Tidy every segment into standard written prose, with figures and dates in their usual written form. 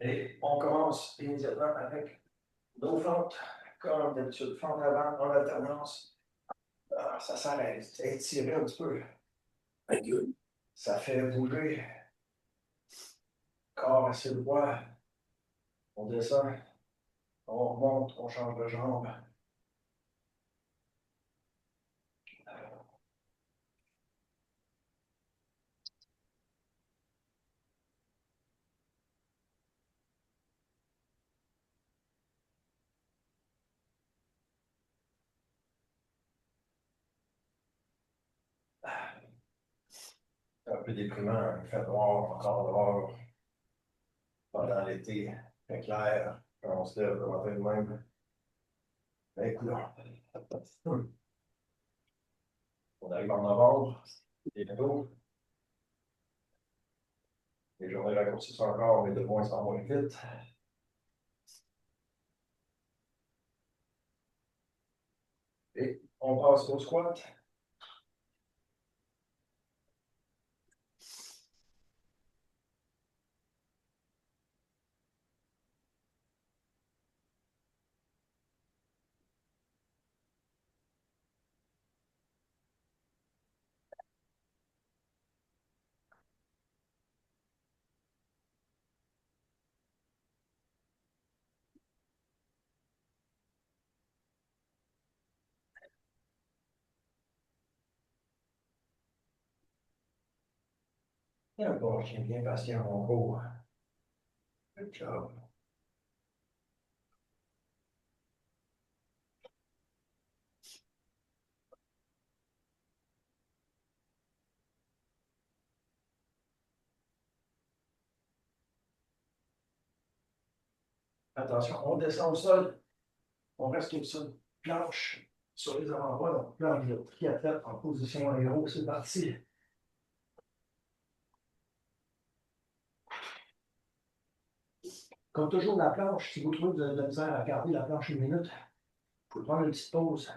Et on commence immédiatement avec nos fentes, comme d'habitude, fente avant, en alternance. Ah, ça sert à étirer un petit peu. Ça fait bouger le corps assez droit. On descend, on remonte, on change de jambe. C'est un peu déprimant, il fait noir, encore noir. Pendant l'été, très clair, quand on se lève le matin de même. Ben écoute, on arrive en novembre, et bientôt, les journées raccourcissent encore, mais de moins en moins vite. Et on passe au squat. Et un bon chien bien patient en haut. Good job. Attention, on descend au sol, on reste au sol. Planche sur les avant-bras, donc planche de triathlète en position aéro, c'est parti. Comme toujours, la planche, si vous trouvez que vous avez de la misère à garder la planche une minute, vous pouvez prendre une petite pause,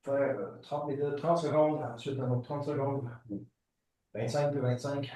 faire 30 minutes, 30 secondes, ensuite un autre 30 secondes, 25 puis 25.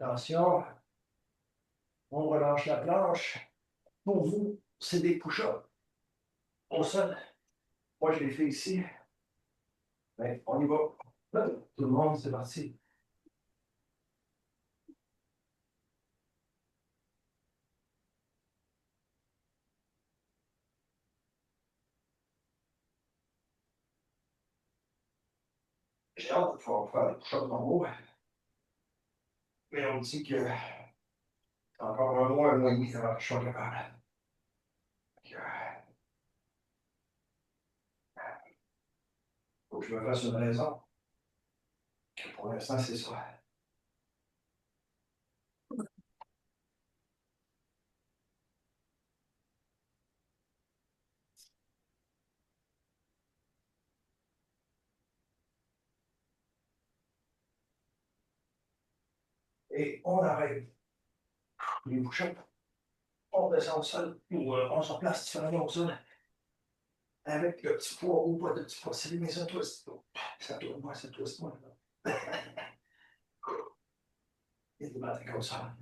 Attention, on relâche la planche. Pour vous, c'est des push-ups au sol. Moi, je l'ai fait ici. Mais on y va. Tout le monde, c'est parti. J'ai hâte de pouvoir faire des push-ups normaux. Mais on me dit que c'est encore un mois et demi avant que je sois capable. Il faut que je me fasse une raison. Pour l'instant, c'est ça. Et on arrête les push-ups. On descend au sol ou on se place différemment au sol avec le petit poids ou pas de petit poids. C'est mais ça twist. Ça tourne moi, ça twist moi. Il y a des matins comme ça.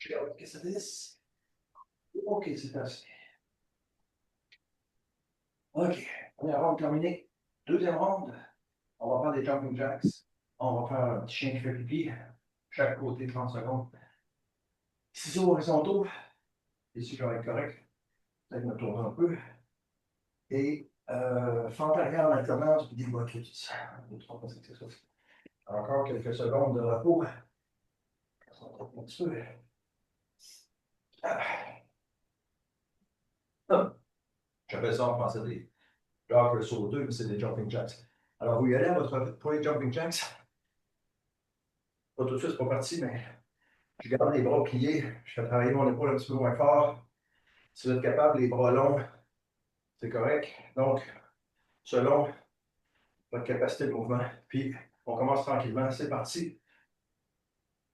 Je regarde que ça dit. OK, c'est assez. OK, première ronde terminée. Deuxième ronde, on va faire des jumping jacks. On va faire un petit chien qui fait pipi. Chaque côté, 30 secondes. Ciseaux horizontaux. Ici, je vais être correct. Peut-être me tourner un peu. Et fente arrière en alternance, puis des motus. 2, 3, 4, 5, 6, 7. Encore quelques secondes de repos. Un petit peu. Ah. J'appelle ça en français des Docker sauteux, mais c'est des jumping jacks. Alors, vous y allez à votre premier jumping jacks. Pas tout de suite, c'est pas parti, mais je garde les bras pliés. Je fais travailler mon épaule un petit peu moins fort. Si vous êtes capable, les bras longs, c'est correct. Donc, selon votre capacité de mouvement. Puis, on commence tranquillement. C'est parti.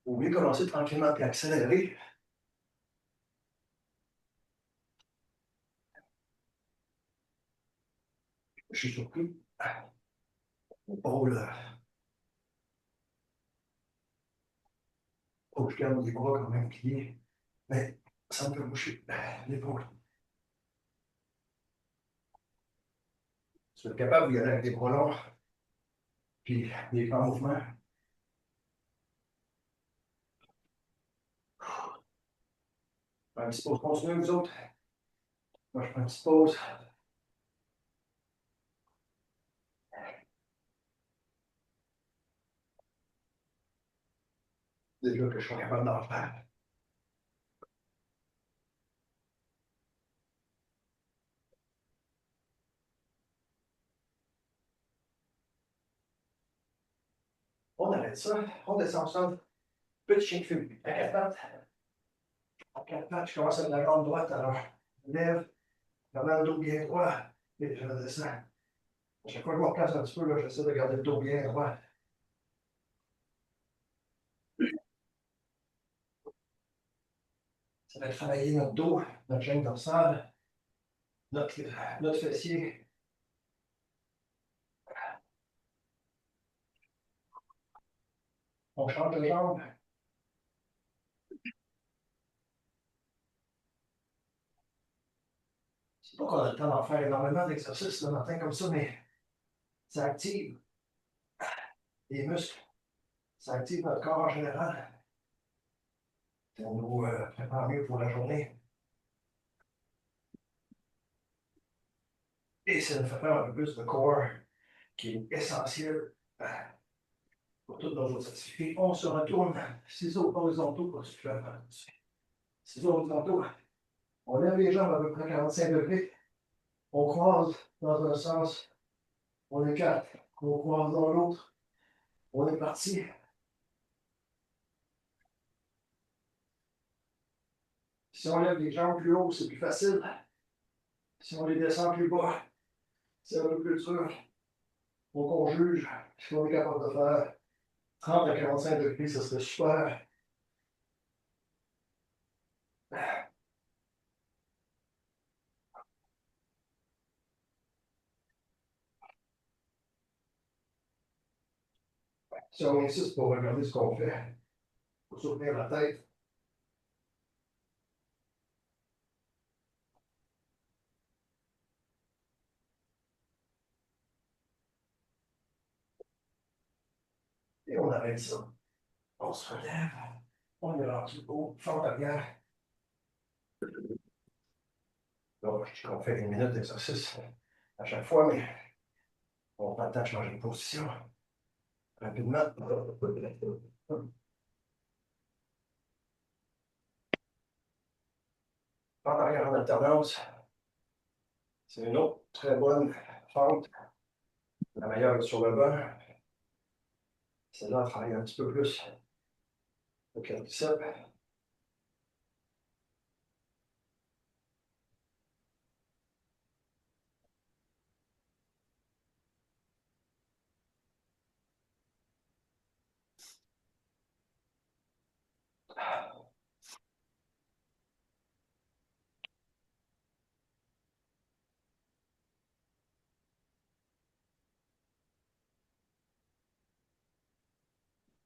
Vous voulez commencer tranquillement puis accélérer. Je suis surpris. Épaule. Faut que je garde les bras quand même pliés. Mais ça me fait boucher l'épaule. Si vous êtes capable, vous y allez avec des bras longs. Puis, des grands mouvements. Un petit pause continue, vous autres. Moi, je prends une petite pause. Déjà que je suis capable d'en faire. On arrête ça. On descend ensemble. Petit chien qui fait à quatre pattes. À quatre pattes, je commence avec la jambe droite. Alors, je lève, vraiment le dos bien droit. Et je redescends. À chaque fois que je me replace un petit peu, là, j'essaie de garder le dos bien droit. Ça va travailler notre dos, notre chaîne dorsale, notre, notre fessier. On change de jambe. C'est pas qu'on a le temps d'en faire énormément d'exercices le matin comme ça, mais ça active les muscles. Ça active notre corps en général. Ça nous prépare mieux pour la journée. Et ça nous fait faire un peu plus de corps qui est essentiel pour toutes nos autres activités. On se retourne, ciseaux horizontaux pour se faire. Ciseaux horizontaux. On lève les jambes à peu près 45 degrés. On croise dans un sens. On écarte. On croise dans l'autre. On est parti. Si on lève les jambes plus haut, c'est plus facile. Si on les descend plus bas, c'est un peu plus dur. Donc on juge ce qu'on est capable de faire. 30 à 45 degrés, ça serait super. Si on insiste pour regarder ce qu'on fait, pour soutenir la tête, et on arrête ça. On se relève, on est rendu haut, fente arrière. Donc, je dis qu'on fait 1 minute d'exercice à chaque fois, mais on prend le temps de changer de position rapidement. Fente arrière en alternance, c'est une autre très bonne fente. La meilleure est sur le banc. Celle-là travaille un petit peu plus le quadriceps.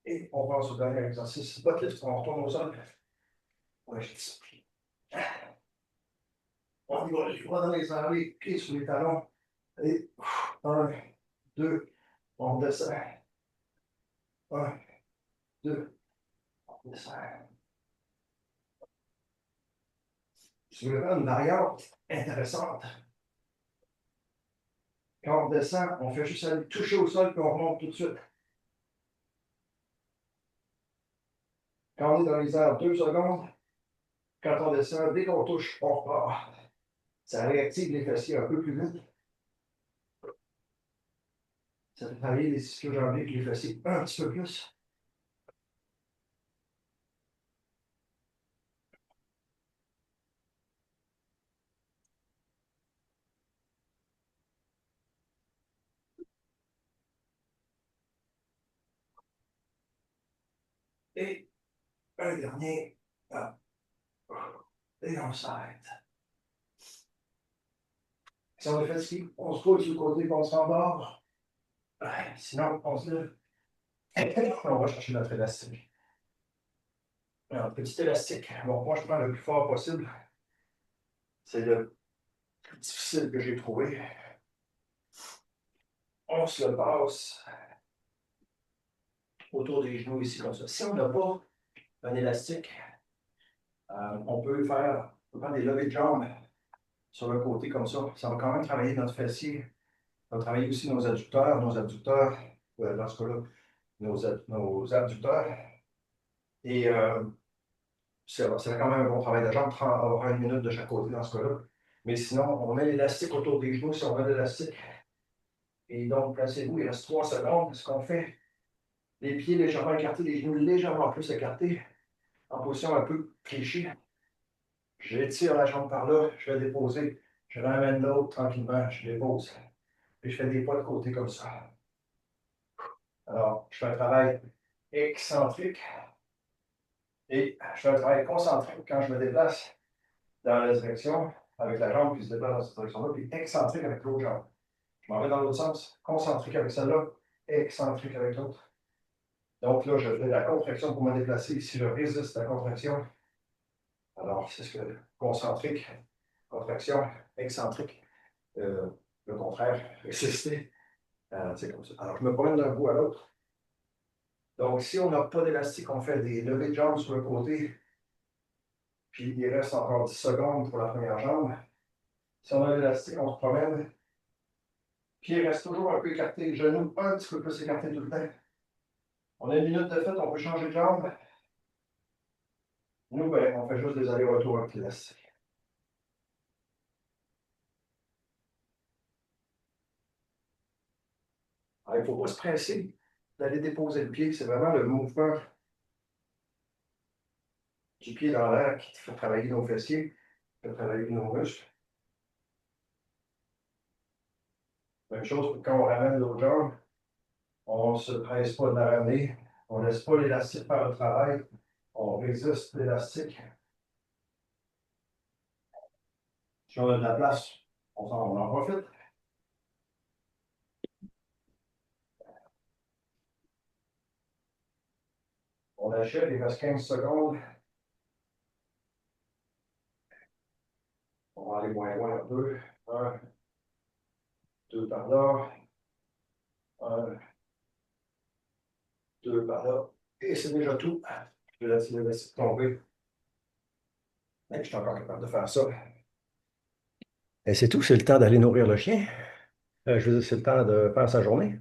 Et on passe au dernier exercice. Butt lift, on retourne au sol. Ouais, je dis ça. On y va, les doigts dans les oreilles, pieds sur les talons. Et un, deux, on descend. Un, deux, on descend. C'est vraiment une variante intéressante. Quand on descend, on fait juste aller toucher au sol, puis on remonte tout de suite. Quand on est dans les airs 2 secondes, quand on descend, dès qu'on touche, on repart. Ça réactive les fessiers un peu plus vite. Ça fait travailler les ischio-jambiers et les fessiers un petit peu plus. Et un dernier. Ah, et on s'arrête. Si on est fatigué, on se coule sur le côté, puis on se rembarre. Sinon, on se lève. On va chercher notre élastique. Un petit élastique. Bon, moi, je prends le plus fort possible. C'est le plus difficile que j'ai trouvé. On se le passe autour des genoux ici, comme ça. Si on n'a pas un élastique, on peut faire des levées de jambes sur le côté comme ça. Ça va quand même travailler notre fessier. Ça va travailler aussi nos adducteurs, dans ce cas-là, nos abducteurs. Et c'est quand même un bon travail de jambes, avoir 1 minute de chaque côté dans ce cas-là. Mais sinon, on met l'élastique autour des genoux si on veut l'élastique. Et donc, placez-vous, il reste 3 secondes. Ce qu'on fait, les pieds légèrement écartés, les genoux légèrement plus écartés, en position un peu fléchie. J'étire la jambe par là, je vais déposer. Je ramène l'autre tranquillement, je dépose. Et je fais des pas de côté comme ça. Alors, je fais un travail excentrique et je fais un travail concentrique quand je me déplace dans la direction avec la jambe qui se déplace dans cette direction-là, puis excentrique avec l'autre jambe. Je m'en vais dans l'autre sens, concentrique avec celle-là, excentrique avec l'autre. Donc là, je fais la contraction pour me déplacer. Si je résiste la contraction, alors c'est ce que concentrique, contraction, excentrique. Euh, le contraire, résister. C'est comme ça. Alors, je me promène d'un bout à l'autre. Donc, si on n'a pas d'élastique, on fait des levées de jambes sur le côté, puis il reste encore 10 secondes pour la première jambe. Si on a l'élastique, on se promène. Pied reste toujours un peu écarté, genou un petit peu plus écarté tout le temps. On a 1 minute de fait, on peut changer de jambe. Nous, ben, on fait juste des allers-retours avec l'élastique. Alors, il ne faut pas se presser d'aller déposer le pied. C'est vraiment le mouvement du pied dans l'air qui fait travailler nos fessiers, qui fait travailler nos muscles. Même chose quand on ramène l'autre jambe, on ne se presse pas de la ramener, on ne laisse pas l'élastique faire le travail, on résiste l'élastique. Si on a de la place, on en profite. On achète, il reste 15 secondes. On va aller moins loin un peu. Un, deux par là. Un, deux par là. Et c'est déjà tout. Je vais laisser l'élastique tomber. Et je suis encore capable de faire ça. Et c'est tout, c'est le temps d'aller nourrir le chien. Je veux dire, c'est le temps de faire sa journée.